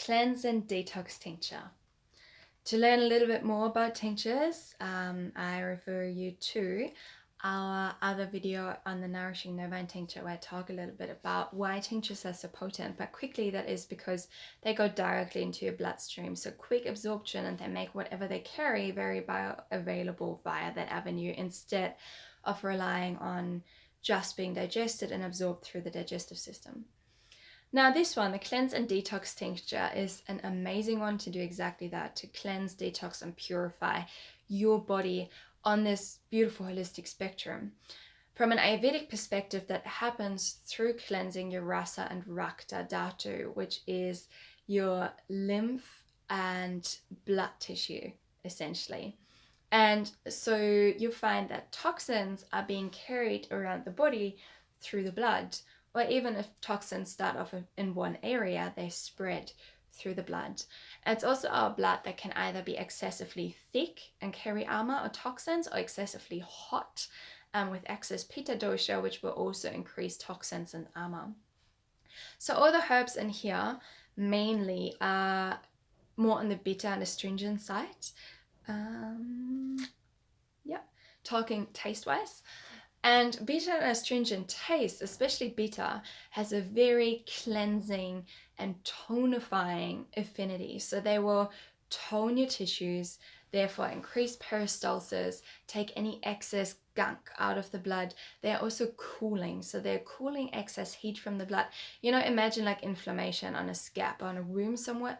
Cleanse and Detox Tincture. To learn a little bit more about tinctures, I refer you to our other video on the Nourishing Nervine tincture, where I talk a little bit about why tinctures are so potent. But quickly, that is because they go directly into your bloodstream, so quick absorption, and they make whatever they carry very bioavailable via that avenue, instead of relying on just being digested and absorbed through the digestive system. Now this one, the Cleanse and Detox Tincture, is an amazing one to do exactly that, to cleanse, detox and purify your body on this beautiful holistic spectrum. From an Ayurvedic perspective, that happens through cleansing your rasa and rakta dhatu, which is your lymph and blood tissue, essentially. And so you find that toxins are being carried around the body through the blood, or even if toxins start off in one area, they spread through the blood. And it's also our blood that can either be excessively thick and carry ama or toxins, or excessively hot with excess pitta dosha, which will also increase toxins and ama. So all the herbs in here mainly are more on the bitter and astringent side. Talking taste-wise. And bitter and astringent taste, especially bitter, has a very cleansing and tonifying affinity. So they will tone your tissues, therefore increase peristalsis, take any excess gunk out of the blood. They're also cooling, so they're cooling excess heat from the blood. You know, imagine like inflammation on a scab, on a wound somewhere,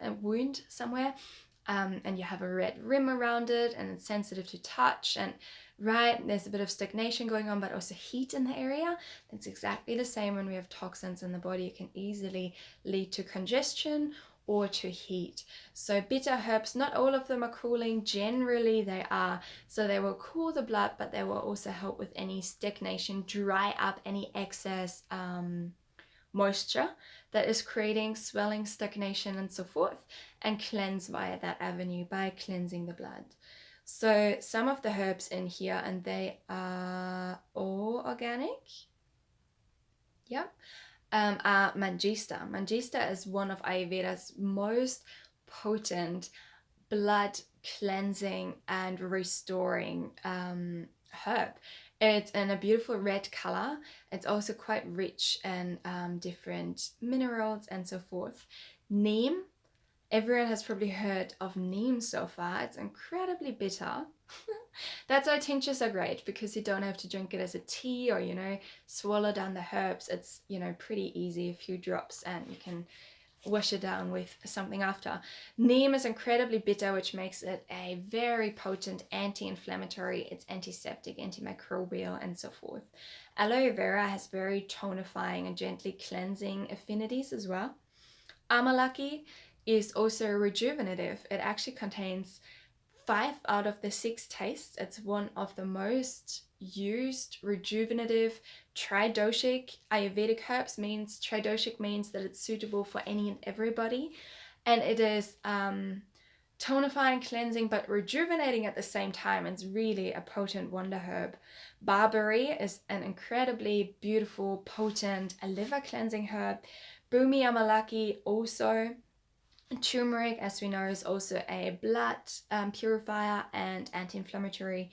and you have a red rim around it, and it's sensitive to touch, and right, there's a bit of stagnation going on, but also heat in the area. It's exactly the same when we have toxins in the body. It can easily lead to congestion or to heat. So bitter herbs, not all of them are cooling. Generally they are. So they will cool the blood, but they will also help with any stagnation, dry up any excess moisture that is creating swelling, stagnation, and so forth, and cleanse via that avenue by cleansing the blood. So some of the herbs in here, and they are all organic, are Manjistha. Manjistha is one of Ayurveda's most potent blood cleansing and restoring herb. It's in a beautiful red color. It's also quite rich in different minerals and so forth. Neem. Everyone has probably heard of Neem so far. It's incredibly bitter. That's why tinctures are great, because you don't have to drink it as a tea or, you know, swallow down the herbs. It's, you know, pretty easy, a few drops, and you can wash it down with something after. Neem is incredibly bitter, which makes it a very potent anti-inflammatory. It's antiseptic, antimicrobial, and so forth. Aloe vera has very tonifying and gently cleansing affinities as well. Amalaki is also rejuvenative. It actually contains 5 out of the 6 tastes. It's one of the most used rejuvenative tridoshic Ayurvedic herbs. Tridoshic means that it's suitable for any and everybody, and it is tonifying, cleansing, but rejuvenating at the same time. It's really a potent wonder herb. Barberry is an incredibly beautiful, potent, liver cleansing herb. Bhumiamalaki also. Turmeric, as we know, is also a blood purifier and anti-inflammatory.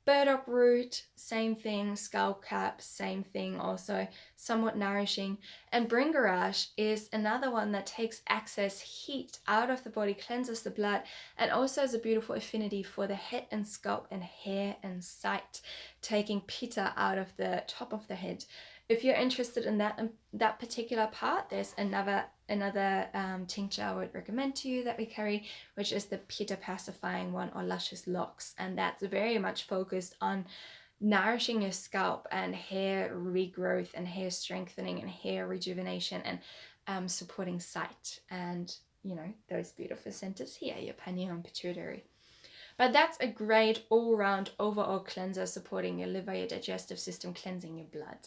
Burdock root, same thing. Skullcap, same thing, also somewhat nourishing. And Bhringaraj is another one that takes excess heat out of the body, cleanses the blood, and also has a beautiful affinity for the head and scalp and hair and sight, taking pitta out of the top of the head. If you're interested in that particular part, there's another tincture I would recommend to you that we carry, which is the pitta pacifying one, or luscious locks, and that's very much focused on nourishing your scalp and hair regrowth and hair strengthening and hair rejuvenation, and supporting sight and, you know, those beautiful centers here, your pineal and pituitary. But that's a great all-round overall cleanser, supporting your liver, your digestive system, cleansing your blood.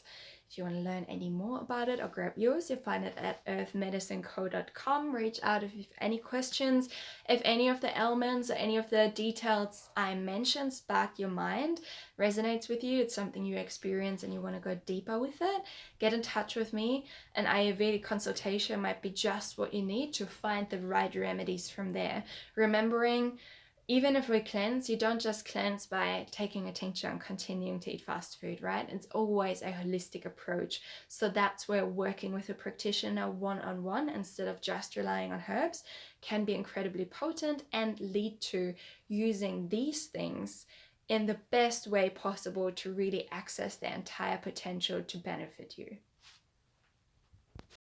If you want to learn any more about it or grab yours, you'll find it at earthmedicineco.com. Reach out if you have any questions. If any of the elements or any of the details I mentioned spark your mind, resonates with you, it's something you experience and you want to go deeper with it, get in touch with me. An Ayurvedic consultation might be just what you need to find the right remedies from there. Remembering, even if we cleanse, you don't just cleanse by taking a tincture and continuing to eat fast food, right? It's always a holistic approach. So that's where working with a practitioner one-on-one instead of just relying on herbs can be incredibly potent and lead to using these things in the best way possible to really access their entire potential to benefit you.